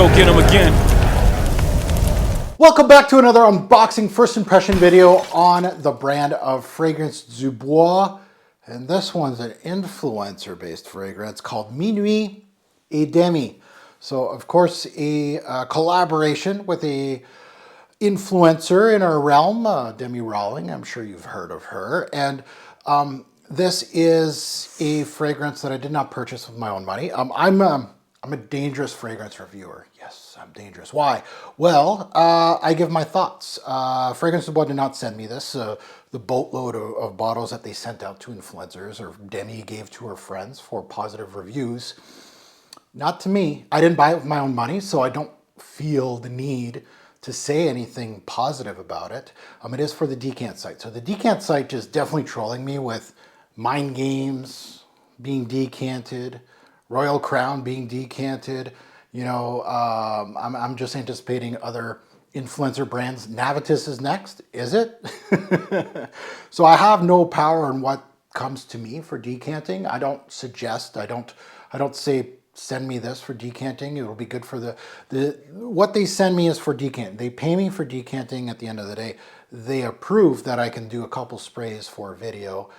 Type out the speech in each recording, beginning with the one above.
go get him again. Welcome back to another unboxing first impression video on the brand of fragrance Bois. And this one's an influencer based fragrance called Minuit et Demi. So of course a collaboration with a influencer in our realm, Demi Rawling. I'm sure you've heard of her. And this is a fragrance that I did not purchase with my own money. I'm a dangerous fragrance reviewer. Yes, I'm dangerous. Why? Well, I give my thoughts. Fragrance Bois did not send me this. The boatload of bottles that they sent out to influencers or Demi gave to her friends for positive reviews. Not to me. I didn't buy it with my own money, so I don't feel the need to say anything positive about it. It is for the decant site. So the decant site is definitely trolling me with mind games being decanted, Royal Crown being decanted. You know, I'm just anticipating other influencer brands. Navitus is next, is it? So I have no power in what comes to me for decanting. I don't suggest, I don't say send me this for decanting. It'll be good for what they send me is for decanting. They pay me for decanting at the end of the day. They approve that I can do a couple sprays for video,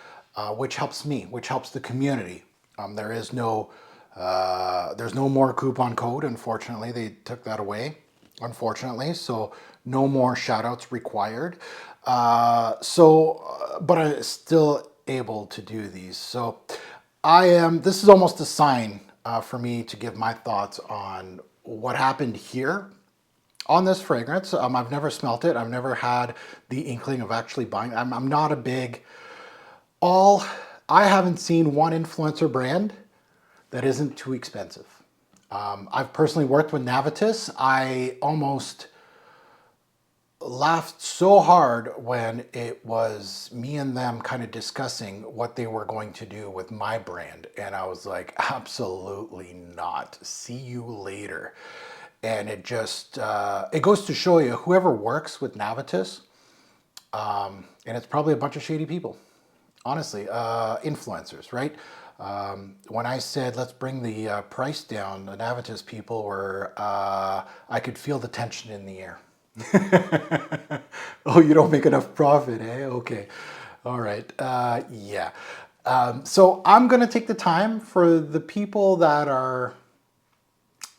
which helps me, which helps the community. There's no more coupon code, unfortunately. They took that away, unfortunately. So no more shout outs required. But I'm still able to do these. So this is almost a sign for me to give my thoughts on what happened here on this fragrance. I've never smelt it. I've never had the inkling of actually buying. I'm not a big, I haven't seen one influencer brand that isn't too expensive. I've personally worked with Navitus. I almost laughed so hard when it was me and them kind of discussing what they were going to do with my brand. And I was like, absolutely not. See you later. And it just, it goes to show you, whoever works with Navitus, and it's probably a bunch of shady people, honestly, influencers, right? When I said, let's bring the price down, the Navitus people were, I could feel the tension in the air. Oh, you don't make enough profit, eh? Okay. All right. Yeah. So I'm going to take the time for the people that are,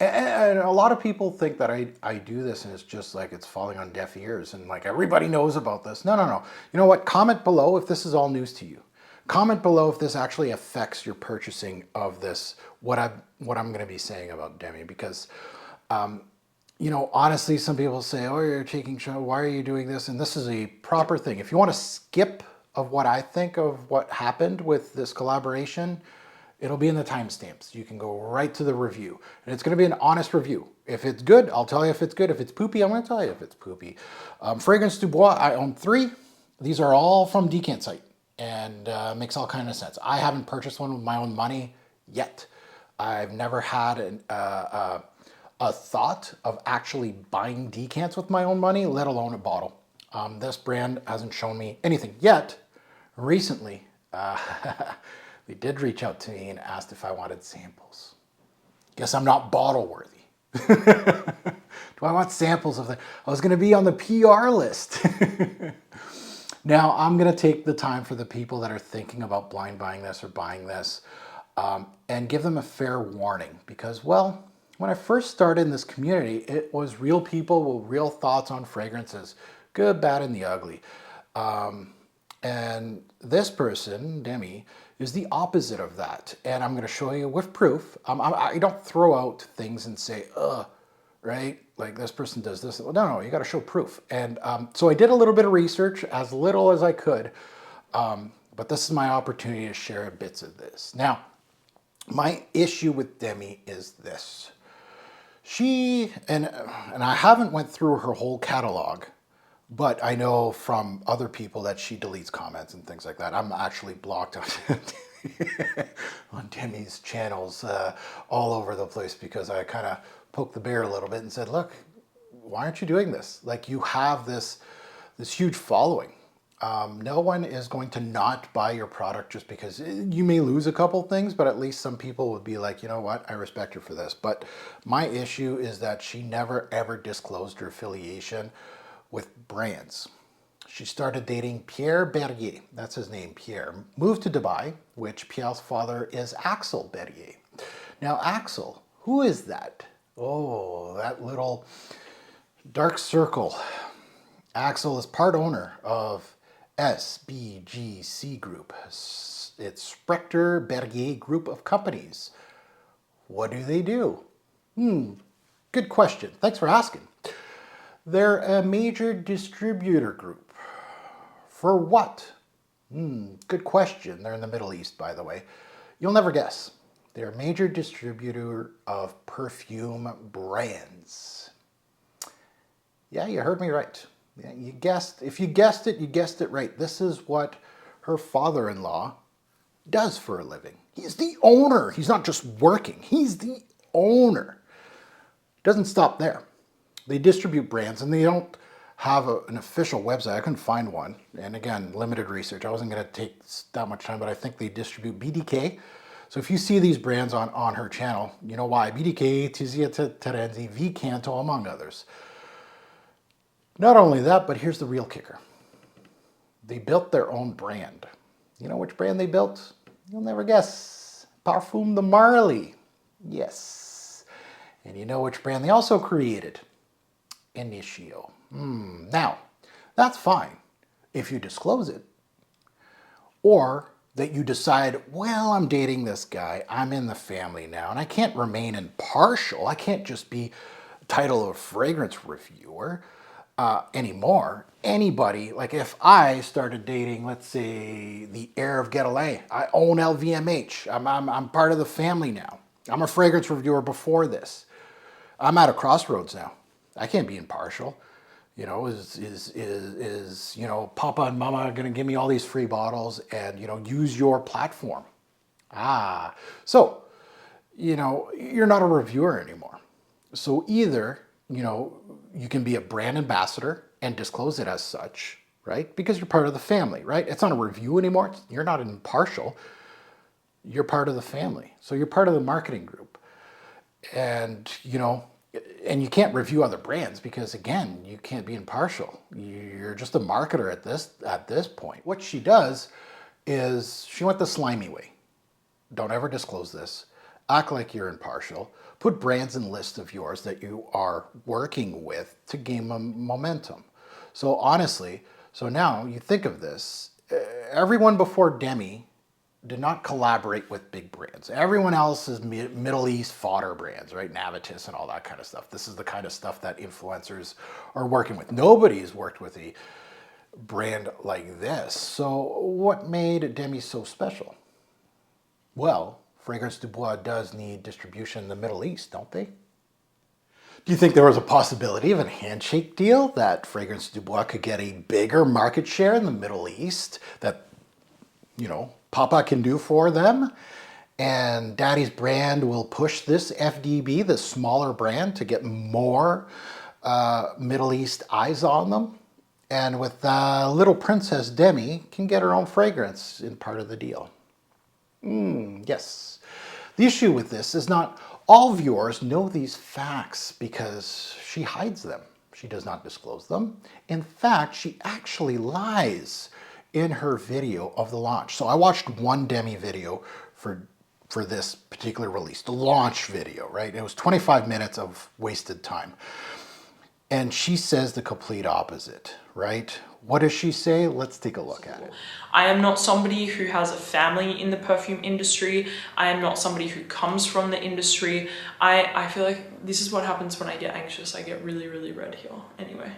and a lot of people think that I do this and it's just like it's falling on deaf ears and like everybody knows about this. No, no, no. You know what? Comment below if this is all news to you. Comment below if this actually affects your purchasing of this, what I'm going to be saying about Demi, because you know, honestly, some people say, oh, you're taking show, why are you doing this? And this is a proper thing. If you want to skip of what I think of what happened with this collaboration, it'll be in the timestamps. You can go right to the review. And it's going to be an honest review. If it's good, I'll tell you if it's good. If it's poopy, I'm going to tell you if it's poopy. Fragrance Bois, I own 3. These are all from Decant site. And makes all kind of sense. I haven't purchased one with my own money yet. I've never had a thought of actually buying decants with my own money, let alone a bottle. This brand hasn't shown me anything yet. Recently, they did reach out to me and asked if I wanted samples. Guess I'm not bottle worthy. Do I want samples of that? I was going to be on the PR list. Now, I'm going to take the time for the people that are thinking about blind buying this or buying this and give them a fair warning because, well, when I first started in this community, it was real people with real thoughts on fragrances, good, bad, and the ugly. And this person, Demi, is the opposite of that. And I'm going to show you with proof. I don't throw out things and say, right? Like this person does this. Well, no, you got to show proof. And so I did a little bit of research, as little as I could. But this is my opportunity to share bits of this. Now, my issue with Demi is this. She, and I haven't went through her whole catalog, but I know from other people that she deletes comments and things like that. I'm actually blocked on Demi's channels all over the place because I kind of poked the bear a little bit and said, look, why aren't you doing this? Like you have this huge following. No one is going to not buy your product just because you may lose a couple things, but at least some people would be like, you know what, I respect her for this. But my issue is that she never ever disclosed her affiliation with brands. She started dating Pierre Berrier, that's his name, Pierre, moved to Dubai, which Pierre's father is Axel Berrier. Now Axel, who is that? Oh, that little dark circle. Axel is part owner of SBGC Group. It's Sprecher Berrier Group of Companies. What do they do? Good question. Thanks for asking. They're a major distributor group. For what? Good question. They're in the Middle East, by the way. You'll never guess. They're a major distributor of perfume brands. Yeah, you heard me right. Yeah, you guessed. If you guessed it, you guessed it right. This is what her father-in-law does for a living. He's the owner. He's not just working. He's the owner. Doesn't stop there. They distribute brands and they don't have an official website. I couldn't find one. And again, limited research. I wasn't going to take that much time, but I think they distribute BDK. So if you see these brands on her channel, you know why. BDK, Tizia Terenzi, V Canto, among others. Not only that, but here's the real kicker. They built their own brand. You know which brand they built? You'll never guess. Parfum de Marly. Yes. And you know which brand they also created? Initio. Now, that's fine if you disclose it. Or that you decide, well, I'm dating this guy. I'm in the family now, and I can't remain impartial. I can't just be title of fragrance reviewer. Anymore. Anybody, like if I started dating, let's say, the heir of Guerlain, I own LVMH. I'm part of the family now. I'm a fragrance reviewer before this. I'm at a crossroads now. I can't be impartial. You know, is you know, Papa and Mama going to give me all these free bottles and, you know, use your platform? So, you know, you're not a reviewer anymore. So either, you know, you can be a brand ambassador and disclose it as such, right? Because you're part of the family, right? It's not a review anymore. You're not impartial. You're part of the family. So you're part of the marketing group. And, you know, and you can't review other brands because, again, you can't be impartial. You're just a marketer at this point. What she does is she went the slimy way. Don't ever disclose this. Act like you're impartial. Put brands in lists of yours that you are working with to gain momentum. So honestly, so now you think of this, everyone before Demi did not collaborate with big brands. Everyone else is Middle East fodder brands, right? Navitus and all that kind of stuff. This is the kind of stuff that influencers are working with. Nobody's worked with a brand like this. So what made Demi so special? Well, Fragrance du Bois does need distribution in the Middle East, don't they? Do you think there was a possibility of a handshake deal that Fragrance du Bois could get a bigger market share in the Middle East that, you know, Papa can do for them? And Daddy's brand will push this FDB, the smaller brand, to get more Middle East eyes on them? And with little Princess Demi can get her own fragrance in part of the deal. Yes. The issue with this is not all viewers know these facts because she hides them. She does not disclose them. In fact, she actually lies in her video of the launch. So I watched one Demi video for this particular release, the launch video, right? It was 25 minutes of wasted time. And she says the complete opposite, right? What does she say? Let's take a look at it. I am not somebody who has a family in the perfume industry. I am not somebody who comes from the industry. I feel like this is what happens when I get anxious. I get really, really red here. Anyway,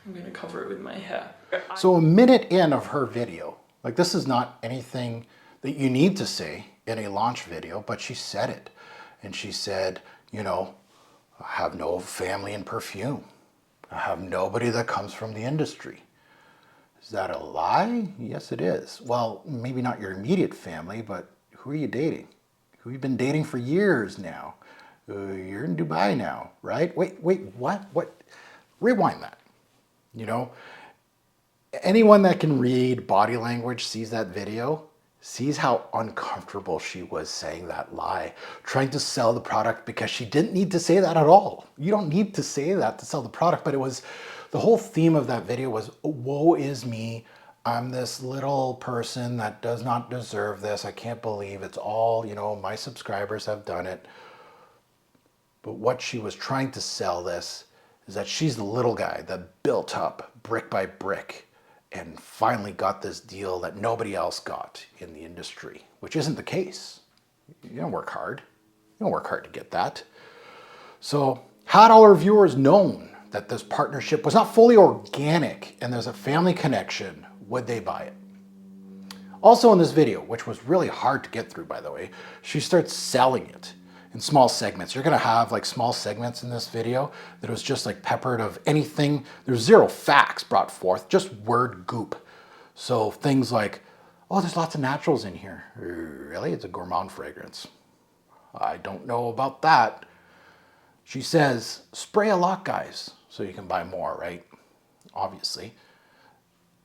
I'm gonna cover it with my hair. So a minute in of her video, like this is not anything that you need to say in a launch video, but she said it. And she said, you know, I have no family in perfume. I have nobody that comes from the industry. Is that a lie? Yes, it is. Well, maybe not your immediate family, but who are you dating? Who you've been dating for years now? You're in Dubai now, right? Wait, what? Rewind that, you know? Anyone that can read body language sees that video, sees how uncomfortable she was saying that lie, trying to sell the product because she didn't need to say that at all. You don't need to say that to sell the product, but it was, the whole theme of that video was, woe is me. I'm this little person that does not deserve this. I can't believe it's all, you know, my subscribers have done it. But what she was trying to sell this is that she's the little guy that built up brick by brick and finally got this deal that nobody else got in the industry, which isn't the case. You don't work hard. You don't work hard to get that. So had all our viewers known that this partnership was not fully organic and there's a family connection, would they buy it? Also in this video, which was really hard to get through by the way, she starts selling it in small segments. You're gonna have like small segments in this video that was just like peppered of anything. There's zero facts brought forth, just word goop. So things like, oh, there's lots of naturals in here. Really? It's a gourmand fragrance. I don't know about that. She says, spray a lot, guys, so you can buy more, right? Obviously.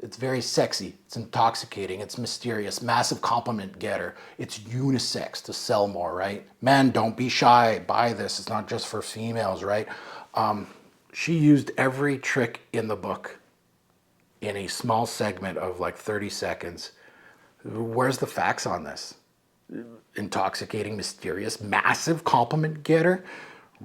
It's very sexy, it's intoxicating, it's mysterious, massive compliment getter. It's unisex to sell more, right? Men, don't be shy, buy this. It's not just for females, right? She used every trick in the book in a small segment of like 30 seconds. Where's the facts on this? Intoxicating, mysterious, massive compliment getter?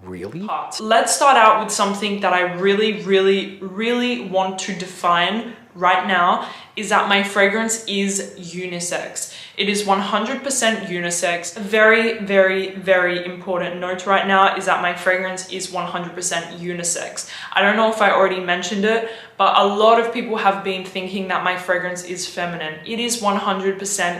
Really? Let's start out with something that I really want to define right now, is that my fragrance is unisex. It is 100% unisex. A very important note right now is that my fragrance is 100% unisex. I don't know if I already mentioned it, but a lot of people have been thinking that my fragrance is feminine. It is 100%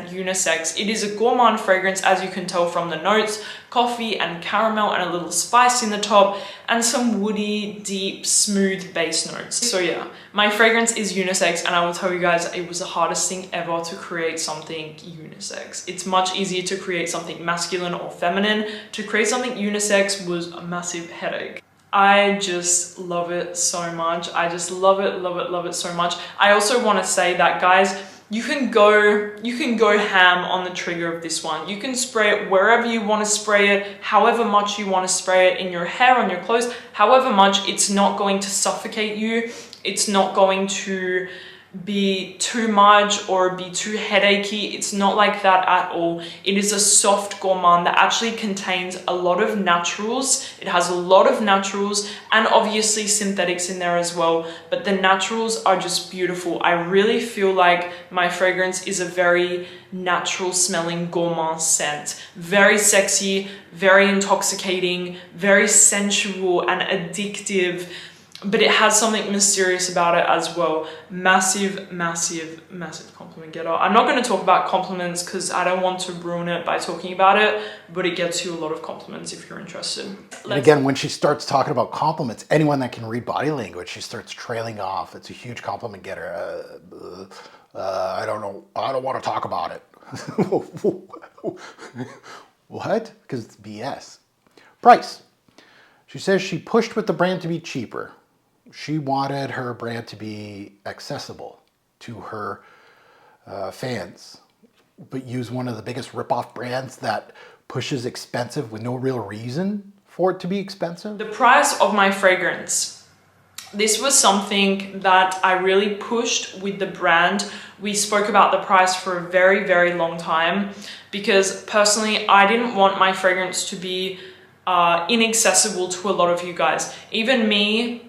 unisex. It is a gourmand fragrance, as you can tell from the notes, coffee and caramel and a little spice in the top, and some woody, deep, smooth base notes. So yeah, my fragrance is unisex, and I will tell you guys, it was the hardest thing ever to create something unisex. It's much easier to create something masculine or feminine. To create something unisex was a massive headache. I just love it so much. I just love it so much. I also want to say that, guys, you can go ham on the trigger of this one. You can spray it wherever you want to spray it, however much you want to spray it, in your hair, on your clothes, however much. It's not going to suffocate you. It's not going to be too much or be too headachy. It's not like that at all. It is a soft gourmand that actually contains a lot of naturals. It has a lot of naturals and obviously synthetics in there as well, but the naturals are just beautiful. I really feel like my fragrance is a very natural smelling gourmand scent. Very sexy, very intoxicating, very sensual and addictive, but it has something mysterious about it as well. Massive compliment getter. I'm not going to talk about compliments because I don't want to ruin it by talking about it, but it gets you a lot of compliments if you're interested. And again, when she starts talking about compliments, anyone that can read body language, she starts trailing off. It's a huge compliment getter. I don't know. I don't want to talk about it. What? Because it's BS. Price. She says she pushed with the brand to be cheaper. She wanted her brand to be accessible to her fans, but use one of the biggest ripoff brands that pushes expensive with no real reason for it to be expensive. The price of my fragrance. This was something that I really pushed with the brand. We spoke about the price for a very long time because personally, I didn't want my fragrance to be inaccessible to a lot of you guys. Even me,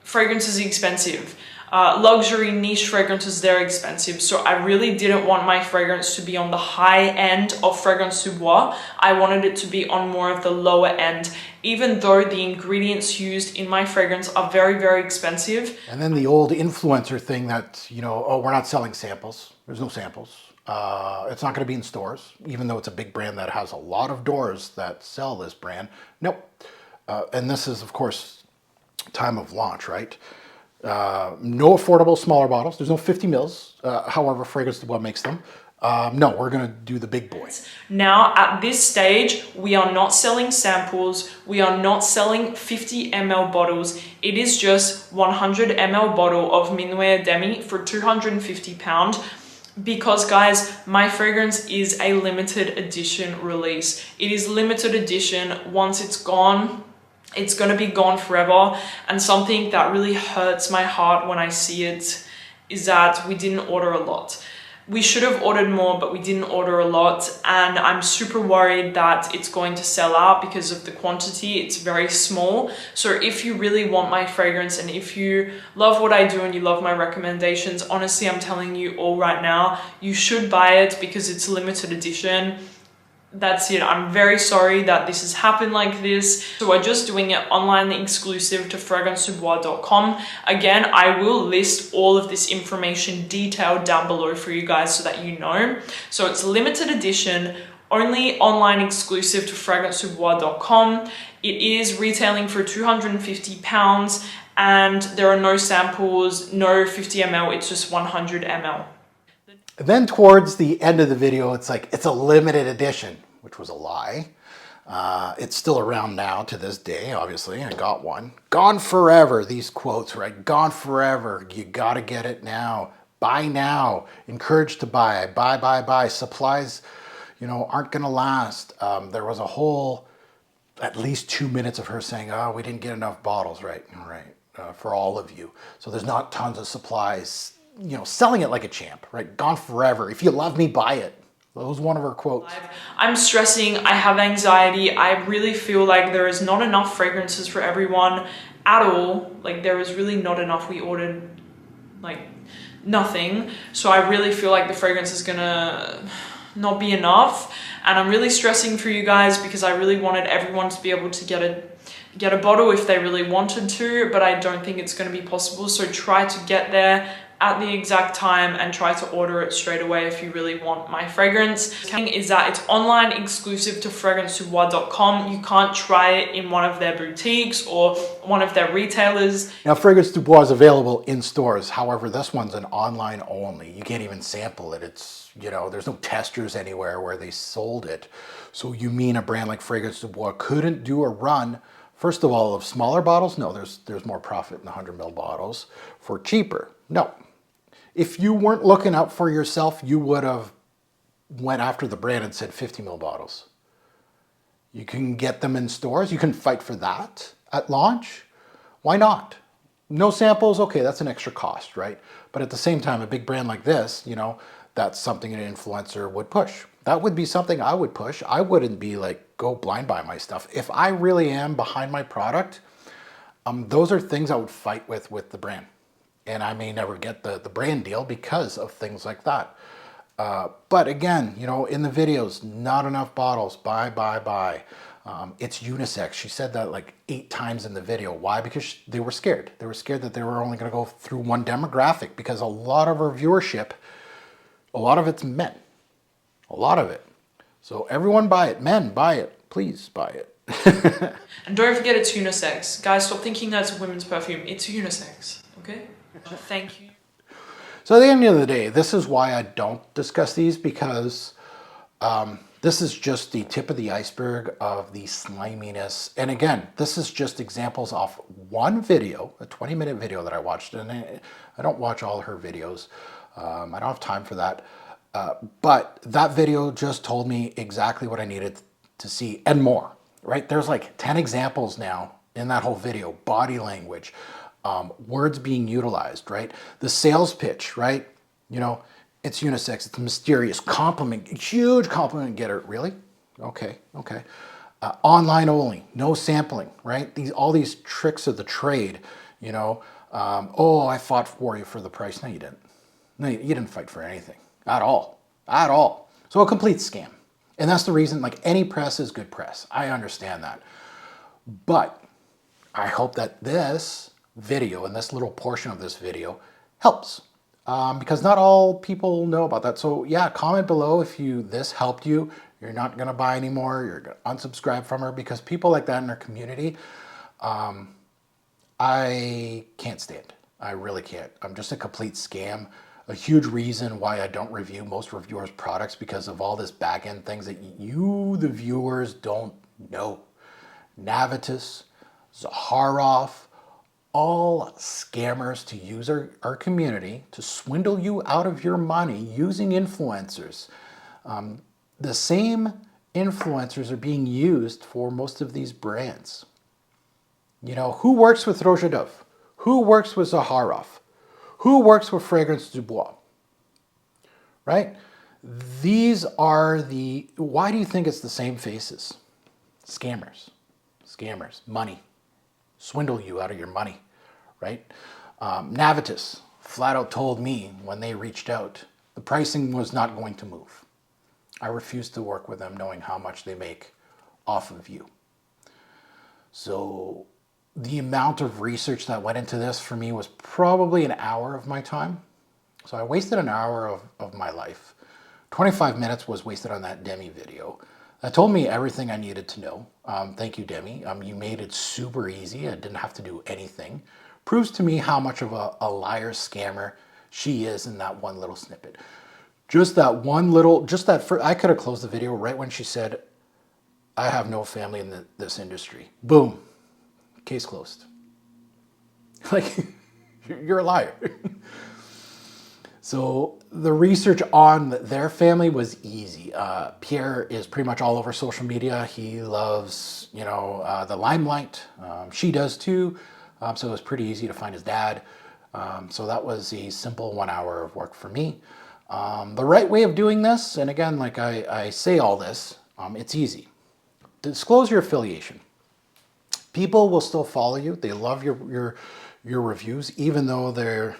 fragrance is expensive. Luxury niche fragrances, they're expensive. So I really didn't want my fragrance to be on the high end of Fragrance du Bois. I wanted it to be on more of the lower end, even though the ingredients used in my fragrance are very expensive. And then the old influencer thing that, you know, oh, we're not selling samples. There's no samples. It's not going to be in stores, even though it's a big brand that has a lot of doors that sell this brand. Nope. And this is, of course, time of launch, right? No affordable smaller bottles. There's no 50 mils. However, Fragrance du Bois makes them. No, we're gonna do the big boy. Now, at this stage, we are not selling samples. We are not selling 50 ml bottles. It is just 100 ml bottle of Minuit Demi for £250. Because guys, my fragrance is a limited edition release. It is limited edition. Once it's gone, it's gonna be gone forever. And something that really hurts my heart when I see it is that we didn't order a lot. We should have ordered more, but we didn't order a lot, and I'm super worried that it's going to sell out because of the quantity. It's very small. So if you really want my fragrance and if you love what I do and you love my recommendations, honestly, I'm telling you all right now, you should buy it because it's limited edition. That's it. I'm very sorry that this has happened like this. So we're just doing it online exclusive to fragrancedubois.com. Again, I will list all of this information detailed down below for you guys so that you know. So it's limited edition, only online exclusive to fragrancedubois.com. It is retailing for £250 and there are no samples, no 50 ml, it's just 100 ml. Then towards the end of the video, it's like, it's a limited edition, which was a lie. It's still around now to this day, obviously. I got one. Gone forever, these quotes, right? Gone forever. You gotta get it now. Buy now. Encouraged to buy. Buy. Supplies, you know, aren't gonna last. There was a whole, at least 2 minutes of her saying, oh, we didn't get enough bottles, right? For all of you. So there's not tons of supplies. You know, selling it like a champ, right? Gone forever. If you love me, buy it. That was one of her quotes. I'm stressing, I have anxiety. I really feel like there is not enough fragrances for everyone at all. Like there is really not enough. We ordered like nothing. So I really feel like the fragrance is gonna not be enough. And I'm really stressing for you guys because I really wanted everyone to be able to get a bottle if they really wanted to, but I don't think it's gonna be possible. So try to get there at the exact time and try to order it straight away if you really want my fragrance. The thing is that it's online exclusive to fragrancedubois.com. You can't try it in one of their boutiques or one of their retailers. Now, Fragrance Du Bois is available in stores. However, this one's an online only. You can't even sample it. It's, you know, there's no testers anywhere where they sold it. So you mean a brand like Fragrance Du Bois couldn't do a run, first of all, of smaller bottles? No, there's more profit in the 100 ml bottles for cheaper. No. If you weren't looking out for yourself, you would have went after the brand and said 50 ml bottles. You can get them in stores. You can fight for that at launch. Why not? No samples, okay, that's an extra cost, right? But at the same time, a big brand like this, you know, that's something an influencer would push. That would be something I would push. I wouldn't be like, go blind buy my stuff. If I really am behind my product, those are things I would fight with the brand. And I may never get the brand deal because of things like that. But again, you know, in the videos, not enough bottles, buy. It's unisex. She said that like 8 times in the video. Why? Because they were scared. They were scared that they were only going to go through one demographic because a lot of her viewership, a lot of it's men. A lot of it. So everyone buy it. Men, buy it. Please buy it. And don't forget it's unisex. Guys, stop thinking that's a women's perfume. It's unisex, okay? Thank you. So at the end of the day, this is why I don't discuss these, because this is just the tip of the iceberg of the sliminess. And again, this is just examples off one video, a 20-minute video that I watched. And I don't watch all her videos. I don't have time for that. But that video just told me exactly what I needed to see and more, right? There's like 10 examples now in that whole video. Body language, words being utilized, right? The sales pitch, right? You know, it's unisex, it's a mysterious compliment, huge compliment getter. Really? Okay. Online only, no sampling, right? All these tricks of the trade, you know. Oh, I fought for you for the price. No, you didn't. No, you didn't fight for anything at all. So a complete scam. And that's the reason, like, any press is good press. I understand that. But I hope that this video and this little portion of this video helps, because not all people know about that. So yeah, comment below if this helped you. You're not gonna buy anymore, you're gonna unsubscribe from her, because people like that in our community, I can't stand. I really can't. I'm just a complete scam, a huge reason why I don't review most reviewers' products, because of all this back end things that you, the viewers, don't know. Navitus, Zaharoff, all scammers to use our community to swindle you out of your money using influencers. The same influencers are being used for most of these brands. You know, who works with Rouge Dove? Who works with Zaharoff? Who works with Fragrance du Bois? Right? These are the, why do you think it's the same faces? Scammers. Scammers. Money. Swindle you out of your money. Right? Navitus flat out told me when they reached out, the pricing was not going to move. I refused to work with them knowing how much they make off of you. So the amount of research that went into this for me was probably an hour of my time. So I wasted an hour of my life. 25 minutes was wasted on that Demi video. That told me everything I needed to know. Thank you, Demi. You made it super easy. I didn't have to do anything. Proves to me how much of a liar scammer she is in that one little snippet. Just that one little, I could have closed the video right when she said, I have no family in this industry. Boom. Case closed. Like, you're a liar. So the research on their family was easy. Pierre is pretty much all over social media. He loves, you know, the limelight. She does too. So it was pretty easy to find his dad. So that was a simple 1 hour of work for me. The right way of doing this, and again, like I say all this, it's easy. Disclose your affiliation. People will still follow you. They love your reviews, even though they're,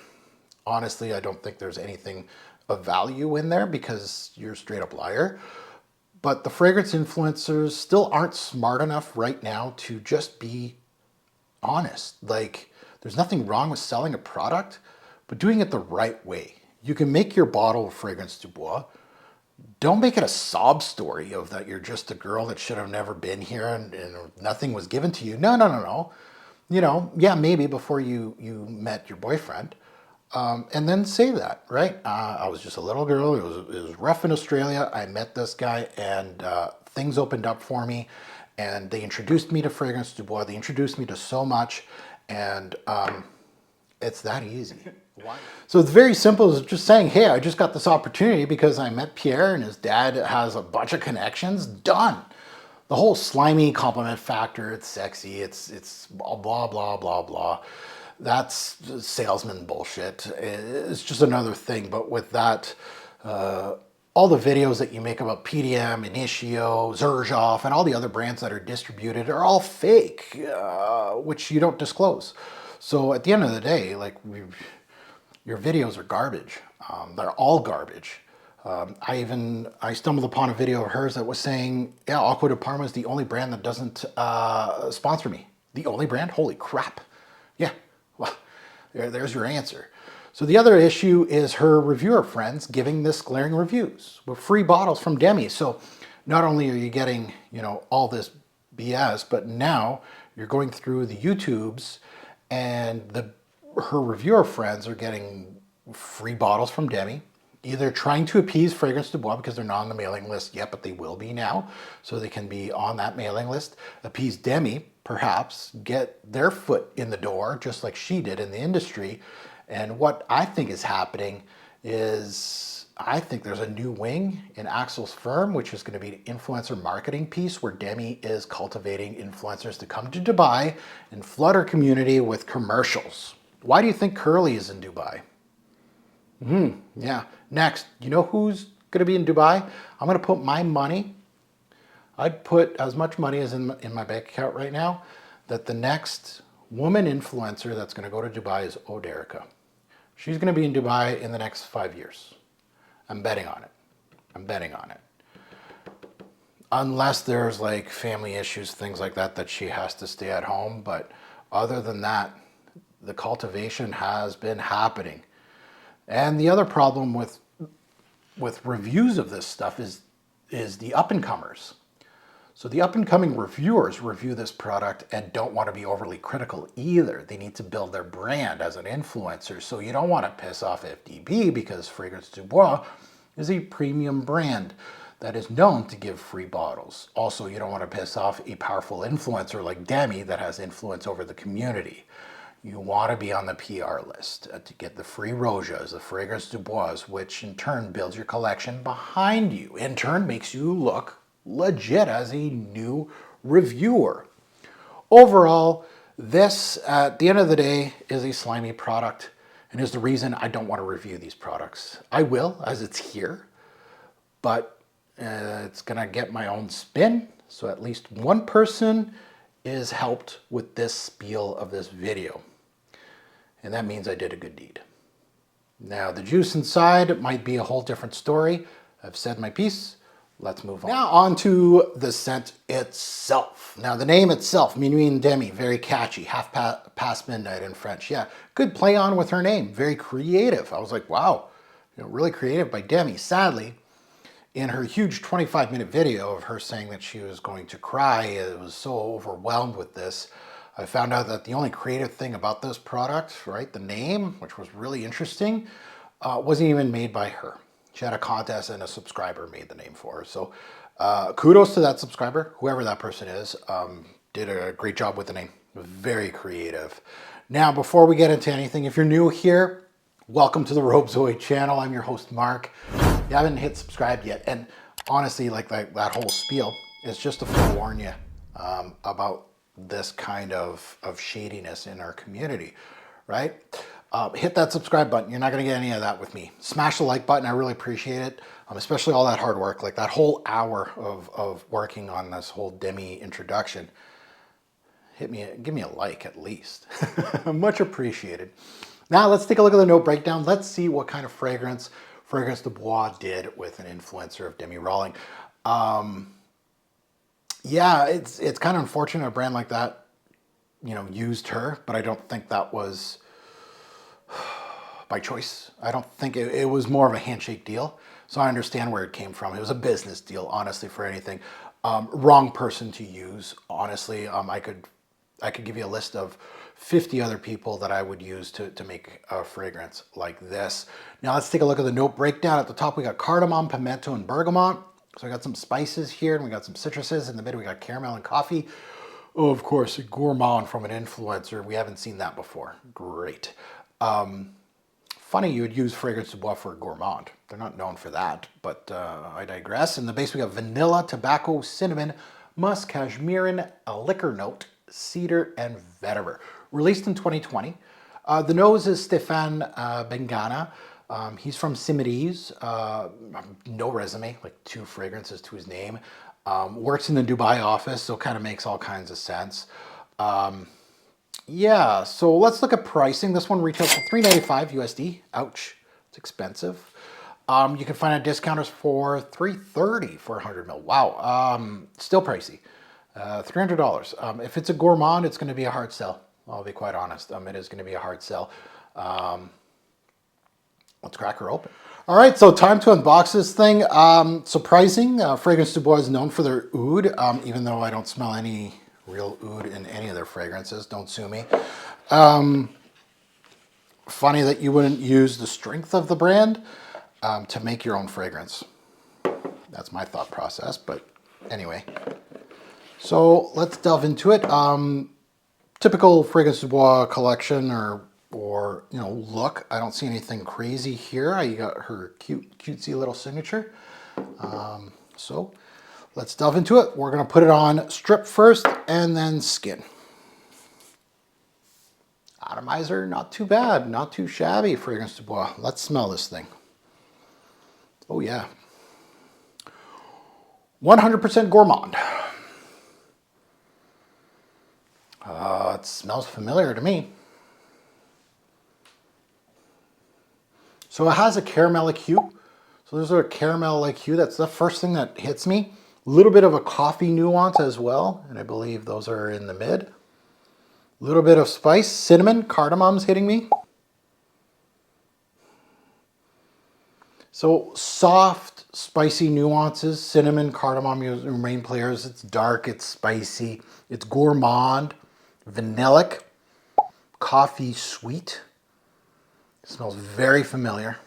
honestly, I don't think there's anything of value in there because you're a straight up liar. But the fragrance influencers still aren't smart enough right now to just be honest. Like, there's nothing wrong with selling a product, but doing it the right way. You can make your bottle of Fragrance du Bois. Don't make it a sob story of that you're just a girl that should have never been here and nothing was given to you. No. You know, yeah, maybe before you met your boyfriend. And then say that, right? I was just a little girl. It was rough in Australia. I met this guy and things opened up for me. And they introduced me to Fragrance du Bois. They introduced me to so much. And it's that easy. Why? So it's very simple. It's just saying, hey, I just got this opportunity because I met Pierre and his dad has a bunch of connections. Done. The whole slimy compliment factor, it's sexy, it's blah, blah, blah, blah, blah. That's salesman bullshit. It's just another thing. But with that, all the videos that you make about PDM, Initio, Xerjoff, and all the other brands that are distributed are all fake, which you don't disclose. So at the end of the day, like, your videos are garbage. They're all garbage. I stumbled upon a video of hers that was saying, yeah, Acqua di Parma is the only brand that doesn't sponsor me. The only brand? Holy crap. Yeah, well, there's your answer. So the other issue is her reviewer friends giving this glaring reviews with free bottles from Demi. So not only are you getting, you know, all this BS, but now you're going through the YouTubes and her reviewer friends are getting free bottles from Demi, either trying to appease Fragrance du Bois because they're not on the mailing list yet, but they will be now, so they can be on that mailing list, appease Demi, perhaps, get their foot in the door, just like she did in the industry. And what I think is happening is, I think there's a new wing in Axel's firm, which is going to be an influencer marketing piece where Demi is cultivating influencers to come to Dubai and flood her community with commercials. Why do you think Curly is in Dubai? Yeah. Next, you know who's going to be in Dubai? I'm going to put my money. I'd put as much money as in my bank account right now that the next woman influencer that's going to go to Dubai is Oderica. She's going to be in Dubai in the next 5 years. I'm betting on it. I'm betting on it. Unless there's like family issues, things like that, that she has to stay at home. But other than that, the cultivation has been happening. And the other problem with reviews of this stuff is the up-and-comers. So the up-and-coming reviewers review this product and don't want to be overly critical either. They need to build their brand as an influencer. So you don't want to piss off FDB because Fragrance du Bois is a premium brand that is known to give free bottles. Also, you don't want to piss off a powerful influencer like Demi that has influence over the community. You want to be on the PR list to get the free Rojas, the Fragrance du Bois, which in turn builds your collection behind you. In turn makes you look legit as a new reviewer. Overall, this, at the end of the day, is a slimy product and is the reason I don't want to review these products. I will, as it's here, but it's gonna get my own spin, so at least one person is helped with this spiel of this video. And that means I did a good deed. Now, the juice inside might be a whole different story. I've said my piece. Let's move on. Now on to the scent itself. Now the name itself, Minuit and Demi, very catchy, half past midnight in French. Yeah, good play on with her name, very creative. I was like, wow, really creative by Demi. Sadly, in her huge 25-minute video of her saying that she was going to cry, it was so overwhelmed with this, I found out that the only creative thing about this product, right, the name, which was really interesting, wasn't even made by her. She had a contest and a subscriber made the name for her. So kudos to that subscriber, whoever that person is, did a great job with the name. Very creative. Now, before we get into anything, if you're new here, welcome to the Robe Zoe channel. I'm your host, Mark. You haven't hit subscribe yet. And honestly, like that whole spiel is just to forewarn you about this kind of shadiness in our community, right? Hit that subscribe button. You're not going to get any of that with me. Smash the like button. I really appreciate it, especially all that hard work, like that whole hour of working on this whole Demi introduction. Give me a like at least. Much appreciated. Now let's take a look at the note breakdown. Let's see what kind of Fragrance du Bois did with an influencer of Demi Rawling. Yeah, it's kind of unfortunate a brand like that, used her, but I don't think that was by choice. I don't think it was more of a handshake deal. So I understand where it came from. It was a business deal, honestly, for anything. Wrong person to use, honestly. I could give you a list of 50 other people that I would use to make a fragrance like this. Now let's take a look at the note breakdown. At the top, we got cardamom, pimento, and bergamot. So I got some spices here, and we got some citruses. In the middle, we got caramel and coffee. Oh, of course, a gourmand from an influencer. We haven't seen that before. Great. Funny you would use Fragrance du Bois for a gourmand. They're not known for that, but I digress. In the base, we got vanilla, tobacco, cinnamon, musk, cashmere, a liquor note, cedar, and vetiver. Released in 2020. The nose is Stéphane Bengana. He's from Simiris. No resume, like 2 fragrances to his name. Works in the Dubai office, so kind of makes all kinds of sense. Yeah, so let's look at pricing. This one retails for $3.95 USD. Ouch, it's expensive. You can find it at discounters for $3.30 for 100 ml. Wow, still pricey. $300. If it's a gourmand, it's going to be a hard sell. I'll be quite honest. It is going to be a hard sell. Let's crack her open. All right, so time to unbox this thing. Surprising, Fragrance du Bois is known for their oud, even though I don't smell any real oud in any of their fragrances. Don't sue me. Funny that you wouldn't use the strength of the brand to make your own fragrance. That's my thought process, but anyway. So let's delve into it. Typical Fragrance du Bois collection or look. I don't see anything crazy here. You got her cutesy little signature. So let's delve into it. We're going to put it on strip first and then skin. Atomizer, not too bad, not too shabby, Fragrance du Bois. Let's smell this thing. Oh yeah. 100% gourmand. It smells familiar to me. So it has a caramelic hue. So there's a caramel-like hue. That's the first thing that hits me. A little bit of a coffee nuance as well. And I believe those are in the mid. A little bit of spice. Cinnamon, cardamom's hitting me. So soft, spicy nuances, cinnamon, cardamom, main players. It's dark, it's spicy, it's gourmand, vanillic, coffee sweet. It smells very familiar.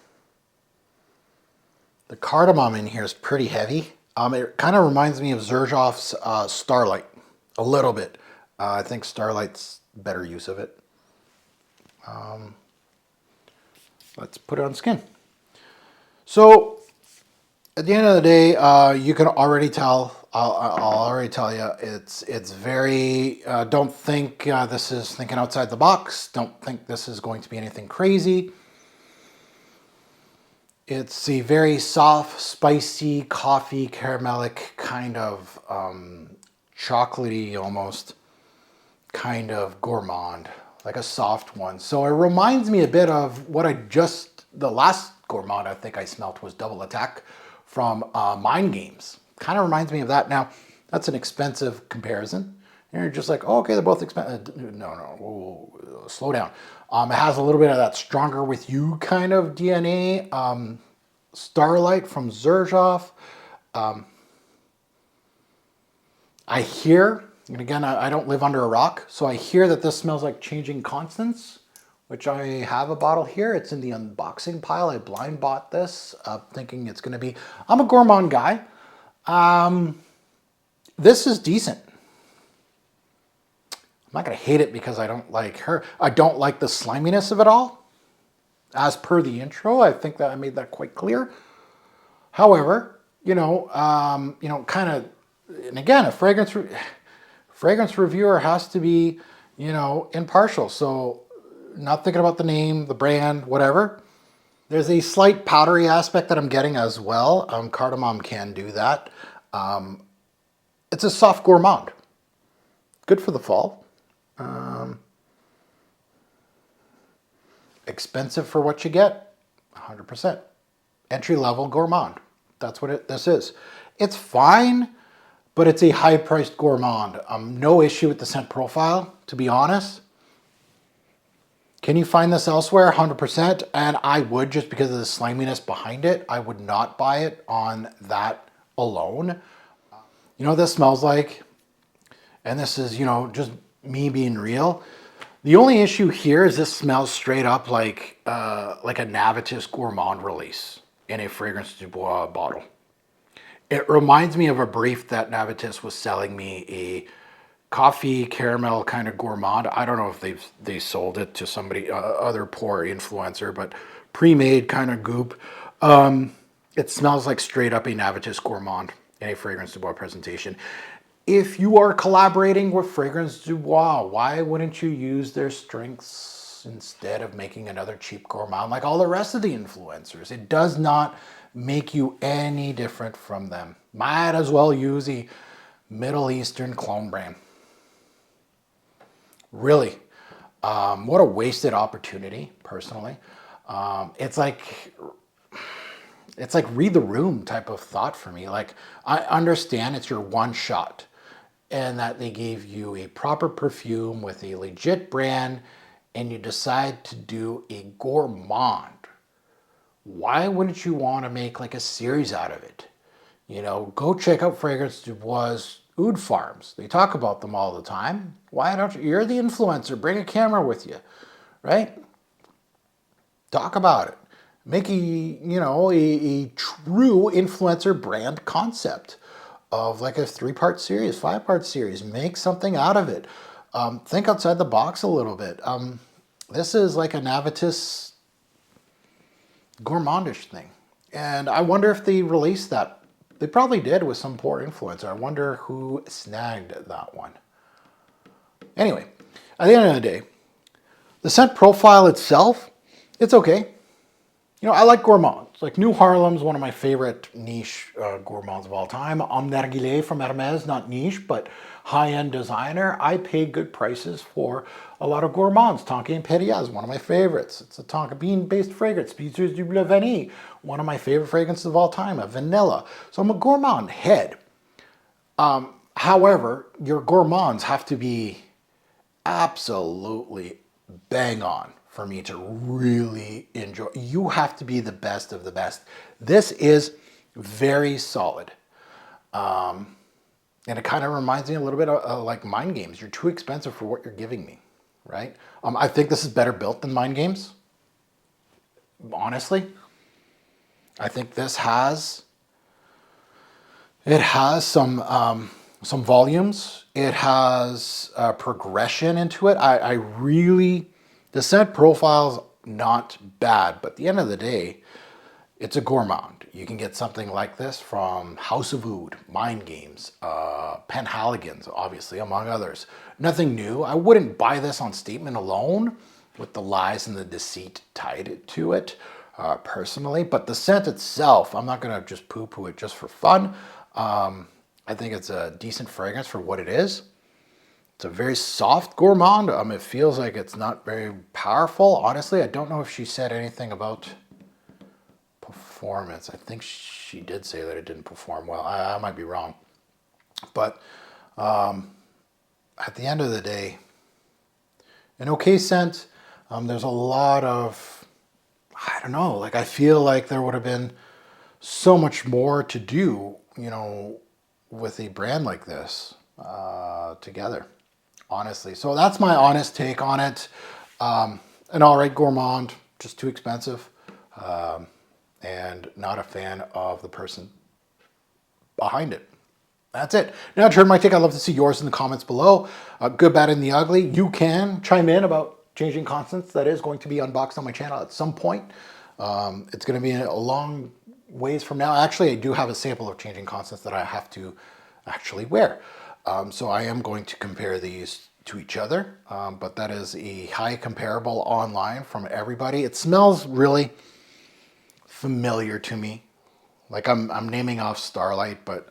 The cardamom in here is pretty heavy. It kind of reminds me of Xerjoff's Starlight a little bit. I think Starlight's better use of it. Let's put it on skin. So at the end of the day, you can already tell. I'll already tell you, it's very. Don't think this is thinking outside the box. Don't think this is going to be anything crazy. It's a very soft, spicy, coffee, caramelic kind of chocolatey almost kind of gourmand, like a soft one. So it reminds me a bit of what the last gourmand I think I smelt was Double Attack from Mind Games. Kind of reminds me of that. Now, that's an expensive comparison. And you're just like, oh, okay, they're both expensive. No, whoa, slow down. It has a little bit of that stronger with you kind of DNA. Starlight from Xerjoff. I hear, and again, I don't live under a rock, so I hear that this smells like Changing Constants, which I have a bottle here. It's in the unboxing pile. I blind bought this, thinking it's going to be, I'm a gourmand guy. This is decent. I'm not going to hate it because I don't like her. I don't like the sliminess of it all. As per the intro, I think that I made that quite clear. However, kind of, and again, a fragrance reviewer has to be, impartial. So not thinking about the name, the brand, whatever. There's a slight powdery aspect that I'm getting as well. Cardamom can do that. It's a soft gourmand. Good for the fall. Expensive for what you get, 100%. Entry-level gourmand. That's what this is. It's fine, but it's a high-priced gourmand. No issue with the scent profile, to be honest. Can you find this elsewhere? 100%. And I would, just because of the sliminess behind it. I would not buy it on that alone. You know what this smells like? And this is, just me being real. The only issue here is this smells straight up like a Navitus Gourmand release in a Fragrance du Bois bottle. It reminds me of a brief that Navitus was selling me, a coffee caramel kind of gourmand. I don't know if they sold it to somebody, other poor influencer, but pre-made kind of goop. It smells like straight up a Navitus Gourmand in a Fragrance du Bois presentation. If you are collaborating with Fragrance du Bois, why wouldn't you use their strengths instead of making another cheap gourmand like all the rest of the influencers? It does not make you any different from them. Might as well use a Middle Eastern clone brand. Really. What a wasted opportunity, personally. It's like read the room type of thought for me. Like, I understand it's your one shot and that they gave you a proper perfume with a legit brand and you decide to do a gourmand. Why wouldn't you want to make like a series out of it? Go check out Fragrance du Bois' oud farms. They talk about them all the time. Why don't you? You're the influencer. Bring a camera with you, right? Talk about it. Make a true influencer brand concept of like a 3-part series, 5-part series. Make something out of it. Think outside the box a little bit. This is like a Navitus gourmandish thing. And I wonder if they released that. They probably did with some poor influencer. I wonder who snagged that one. Anyway, at the end of the day, the scent profile itself, it's okay. I like gourmands. Like New Harlem's one of my favorite niche gourmands of all time. Homme Narguilé from Hermès, not niche, but high-end designer. I pay good prices for a lot of gourmands. Tonka Impérial is one of my favorites. It's a tonka bean-based fragrance. Spices du Bleu Vanille, one of my favorite fragrances of all time, a vanilla. So I'm a gourmand head. However, your gourmands have to be absolutely bang on for me to really enjoy. You have to be the best of the best. This is very solid. And it kind of reminds me a little bit of like Mind Games. You're too expensive for what you're giving me, right? I think this is better built than Mind Games. Honestly, I think this has some volumes. It has progression into it. The scent profile's not bad, but at the end of the day, it's a gourmand. You can get something like this from House of Oud, Mind Games, Penhaligon's, obviously, among others. Nothing new. I wouldn't buy this on statement alone with the lies and the deceit tied to it, personally. But the scent itself, I'm not going to just poo-poo it just for fun. I think it's a decent fragrance for what it is. It's a very soft gourmand. It feels like it's not very powerful. Honestly, I don't know if she said anything about performance. I think she did say that it didn't perform well. I might be wrong. But at the end of the day, an okay scent. There's a lot of, I don't know, like I feel like there would have been so much more to do, you know, with a brand like this together, honestly. So that's my honest take on it. An all right gourmand, just too expensive, and not a fan of the person behind it. That's it. Now, to hear my take, I'd love to see yours in the comments below. Good, bad, and the ugly. You can chime in about changing constants. That is going to be unboxed on my channel at some point. It's going to be a long ways from now. Actually, I do have a sample of changing constants that I have to actually wear. So I am going to compare these to each other, but that is a high comparable online from everybody. It smells really familiar to me. Like I'm naming off Starlight, but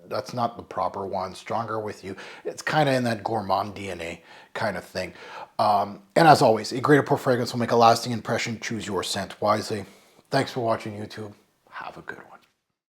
that's not the proper one. Stronger with You. It's kind of in that gourmand DNA kind of thing. And as always, a great pour fragrance will make a lasting impression. Choose your scent wisely. Thanks for watching, YouTube. Have a good one.